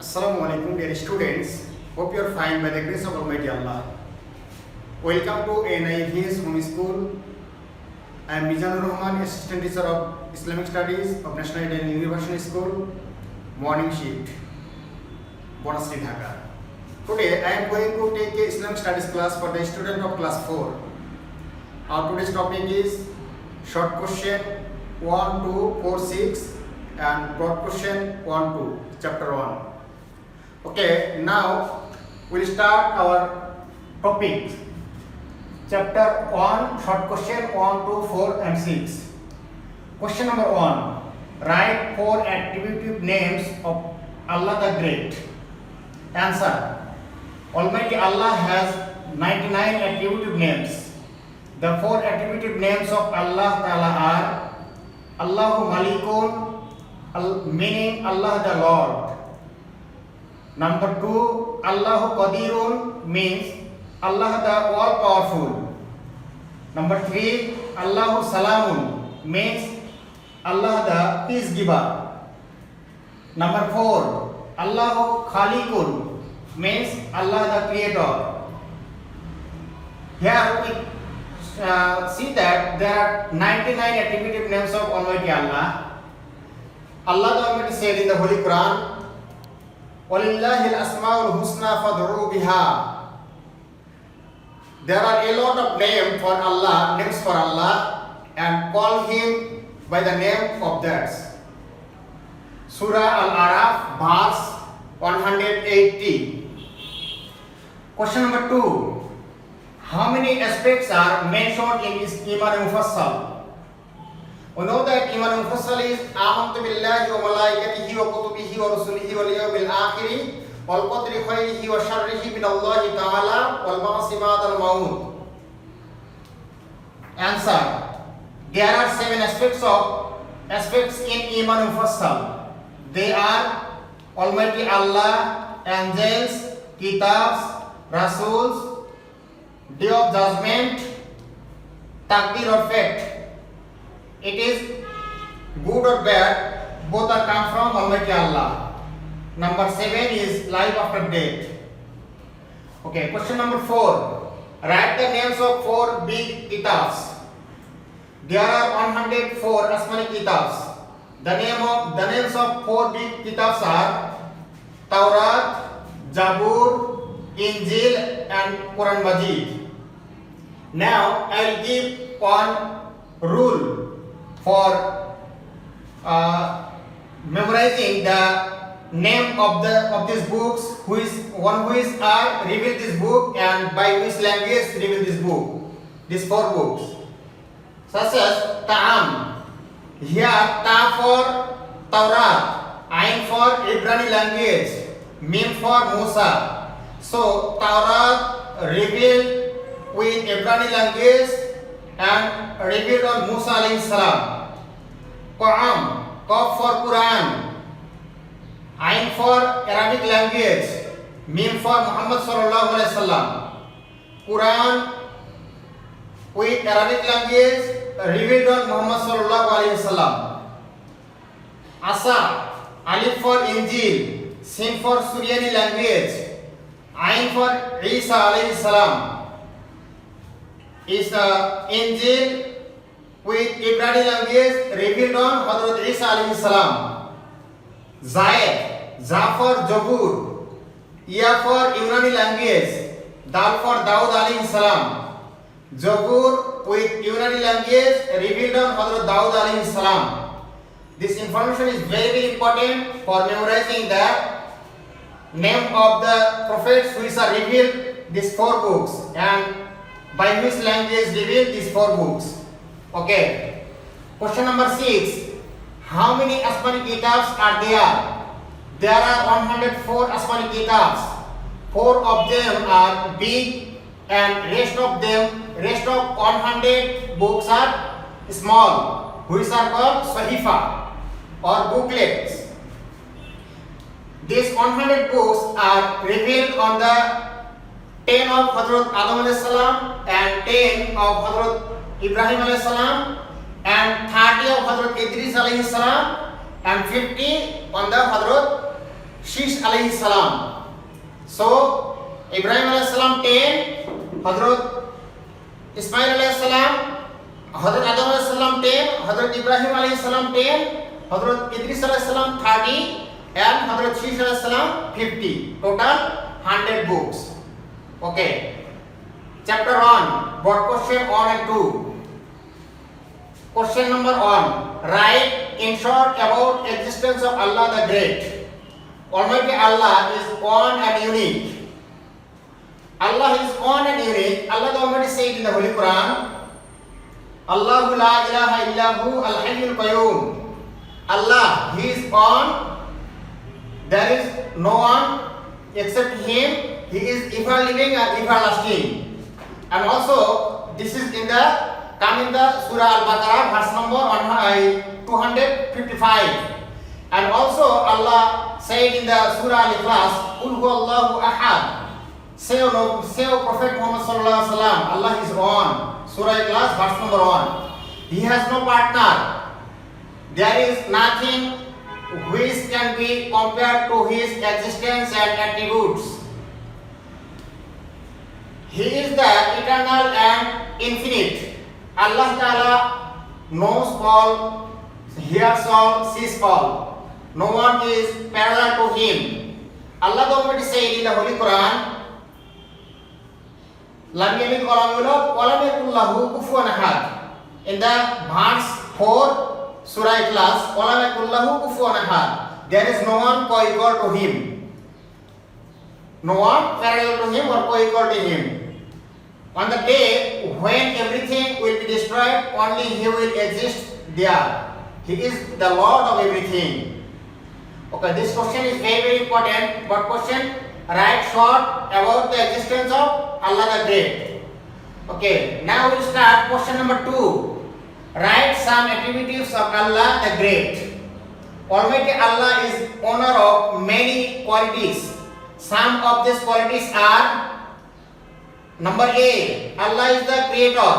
Assalamu alaikum dear students. Hope you are fine by the grace of Almighty Allah. Welcome to NIVS Home School. I am Mizanur Rahman, Assistant Teacher of Islamic Studies of National Indian University School, Morning Shift, Bonasri, Dhaka. Today I am going to take a Islamic Studies class for the student of class 4. Our today's topic is short question 1, 2, 4, 6 and broad question 1, 2, chapter 1. Okay, now we'll start our topic. Chapter 1, short question 1, 2, 4 and 6. Question number 1. Write 4 attributive names of Allah the Great. Answer. Almighty Allah has 99 attributive names. The 4 attributive names of Allah Ta'ala are Allahu Malikun, meaning Allah the Lord. Number 2, Allahu Qadirun means Allah the all powerful. Number 3, Allahu Salamun means Allah the peace giver. Number 4, Allahu Khaliqun means Allah the creator. Here we see that there are 99 attributive names of Almighty Allah. Allah the Almighty said in the Holy Quran, وَلِلَّهِ الْأَسْمَاءُ الْحُسْنَى فَادْعُوهُ بِهَا. There are a lot of names for Allah, and call Him by the name of that. Surah Al-Araf, verse 180. Question number 2. How many aspects are mentioned in this Iman Mufassal? We know that Iman Mufassal is Amantu billahi wa malaikatihi wa kutubihi wa rusulihi wal yawmil akhir wal qadri khairihi wa sharrihi min Allah ta'ala wal ba'si ba'da al maut. Answer. There are 7 aspects in Iman Mufassal. They are Almighty Allah, angels, kitabs, rasuls, day of judgment, takdir or fate. It is good or bad, both are come from Almighty Allah. Number 7 is life after death. Okay, question number 4. Write the names of 4 big kitabs. There are 104 Asmani kitabs. The names of 4 big kitabs are Taurat, Zabur, Injil and Quran Majid. Now I will give one rule for memorizing the name of these books, who is revealed this book and by which language revealed this book. These 4 books, such as Ta'am. Here Ta for Taurat, Ain for Ibrani language, Mim for Musa. So Taurat revealed with Ibrani language and revealed on Musa alayhi salam. Qur'an, Qaf for Quran, Ain for Arabic language, Mim for Muhammad sallallahu alaihi wasallam. Quran with Arabic language revealed on Muhammad sallallahu alaihi wasallam. Asa, Alif for Injil, Sin for Suryani language, Ain for Isa alayhi salam. Is Injil with Ibrani language revealed on Hazrat Isa alayhi salam. Zaid, Za for Jabur, Ya for Ibrani language, Dal for Daud alayhi salam. Jabur with Ibrani language revealed on Hazrat Daud alayhi salam. This information is very important for memorizing the name of the prophets which are revealed these 4 books and by which language revealed these 4 books. Okay. Question number 6. How many Asmani kitabs are there? There are 104 Asmani kitabs. 4 of them are big and rest of 100 books are small, which are called Sahifa or booklets. These 100 books are revealed on the 10 of Hazrat Adam alayhi salam and 10 of Hazrat Ibrahim alayhi salam and 30 of Hazrat Idris alayhi salam and 50 on the Hazrat Shish alayhi salam. So Ibrahim alayhi salam 10, Hazrat Ismail alayhi salam, Hazrat Adam alayhi salam 10, Hazrat Ibrahim alayhi salam 10, Hazrat Idris alayhi salam 30, and Hazrat Shish alayhi salam 50. Total 100 books. Okay. Chapter 1. What question 1 and 2? Question number 1. Write in short about existence of Allah the Great. Almighty Allah is one and unique. Allah is one and unique. Allah the Almighty said in the Holy Quran, Allahu la ilaha illahu al-hayyul qayyum. Allah, He is one. There is no one except Him. He is ever living and everlasting. And also, this is in the Surah Al-Baqarah, verse number 255. And also, Allah said in the Surah Al-Ikhlas, Qul huwallahu ahad. Say, Prophet Muhammad sallallahu alaihi wasallam, Allah is one. Surah Al-Ikhlas, verse number 1. He has no partner. There is nothing which can be compared to His existence and attributes. He is the eternal and infinite. Allah Ta'ala knows all, hears all, sees all. No one is parallel to Him. Allah the Almighty said in the Holy Quran, Lam yalid wa lam yulad wa lam yakul lahu kufuwan ahad. In the verse 4, Surah Ikhlas, wa lam yakul lahu kufuwan ahad. There is no one co-equal to Him. No one parallel to Him or co-equal to Him. On the day when everything will be destroyed, only He will exist there. He is the Lord of everything. Okay, this question is very, very important. What question? Write short about the existence of Allah the Great. Okay, now we'll start question number 2. Write some attributes of Allah the Great. Almighty Allah is owner of many qualities. Some of these qualities are: number A, Allah is the creator.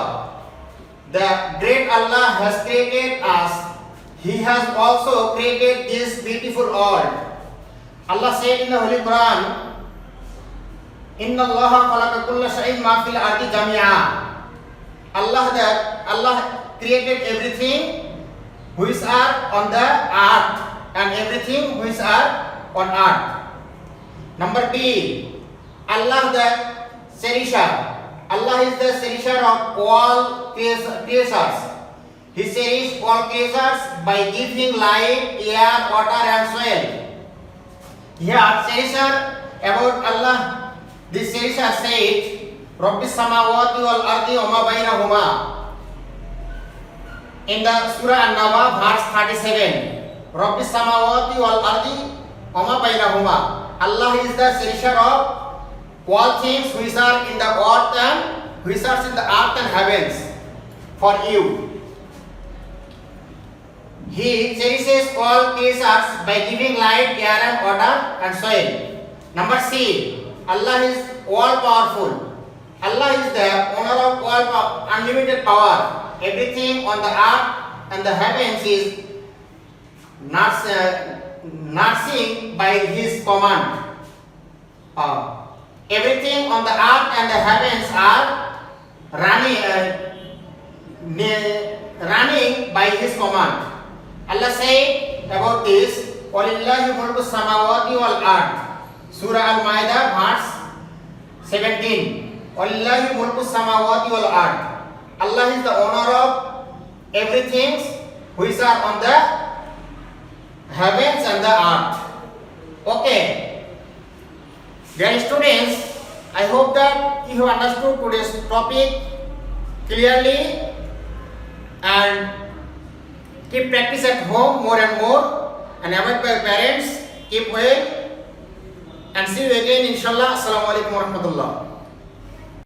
The great Allah has created us. He has also created this beautiful world. Allah said in the Holy Quran, Inna Allaha khalaqa kulla shay'in ma fil ardi jami'a. Allah created everything which are on the earth and everything which are on earth. Number B, Allah the cherisher. Allah is the cherisher of all creatures. He cherishes all creatures by giving light, air, water and soil. Here, cherisher about Allah, this cherisher said, Rabbis samawati wal ardi wa ma bainahuma. In the Surah An-Naba, verse 37, Rabbis samawati wal ardi wa ma bainahuma. Allah is the cherisher of all things which are in the earth and which are in the earth and heavens for you. He cherishes all creatures by giving light, air and water and soil. Number C, Allah is all powerful. Allah is the owner of all unlimited power. Everything on the earth and the heavens is nursing by His command. Everything on the earth and the heavens are running by His command. Allah said about this, Walillahi mulku samawati wal ard. Surah Al-Ma'idah, verse 17. Walillahi mulku samawati wal ard. Allah is the owner of everything which are on the heavens and the earth. Okay. Dear students, I hope that you have understood today's topic clearly and keep practice at home more and more and avoid by parents. Keep well and see you again inshallah. Assalamu alaikum warahmatullah.